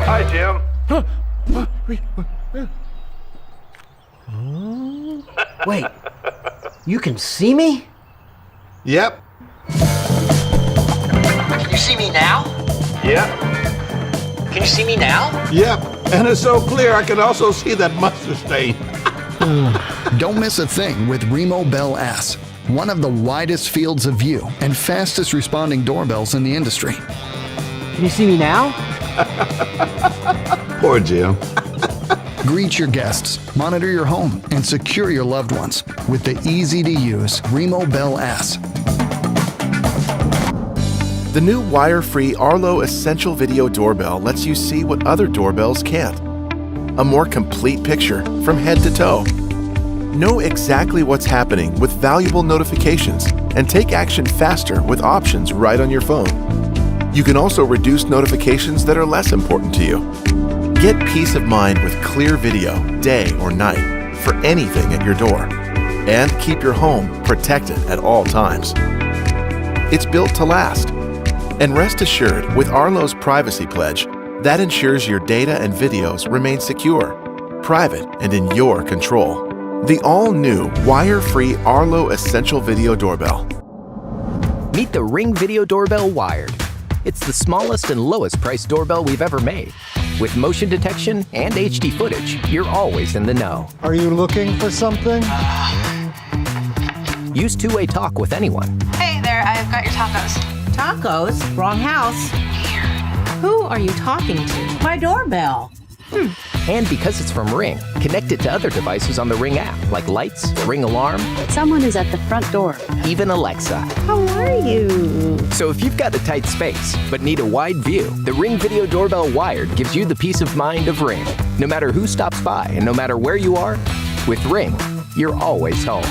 Hi, Jim. Wait, you can see me? Yep. Can you see me now? Yeah. Can you see me now? Yep. And it's so clear I can also see that mustard stain. Don't miss a thing with RemoBell S, one of the widest fields of view and fastest responding doorbells in the industry. Can you see me now? Poor Jim. Greet your guests, monitor your home, and secure your loved ones with the easy-to-use RemoBell S. The new wire-free Arlo Essential Video Doorbell lets you see what other doorbells can't. A more complete picture from head to toe. Know exactly what's happening with valuable notifications and take action faster with options right on your phone. You can also reduce notifications that are less important to you. Get peace of mind with clear video, day or night, for anything at your door. And keep your home protected at all times. It's built to last. And rest assured, with Arlo's Privacy Pledge, that ensures your data and videos remain secure, private, and in your control. The all-new wire-free Arlo Essential Video Doorbell. Meet the Ring Video Doorbell Wired. It's the smallest and lowest priced doorbell we've ever made. With motion detection and HD footage, you're always in the know. Are you looking for something? Use two-way talk with anyone. Hey there, I've got your tacos. Tacos? Wrong house. Here. Who are you talking to? My doorbell. And because it's from Ring, connect it to other devices on the Ring app, like lights, Ring alarm, Someone is at the front door. even Alexa. How are you? So if you've got a tight space, but need a wide view, the Ring Video Doorbell Wired gives you the peace of mind of Ring. No matter who stops by and no matter where you are, with Ring, you're always home.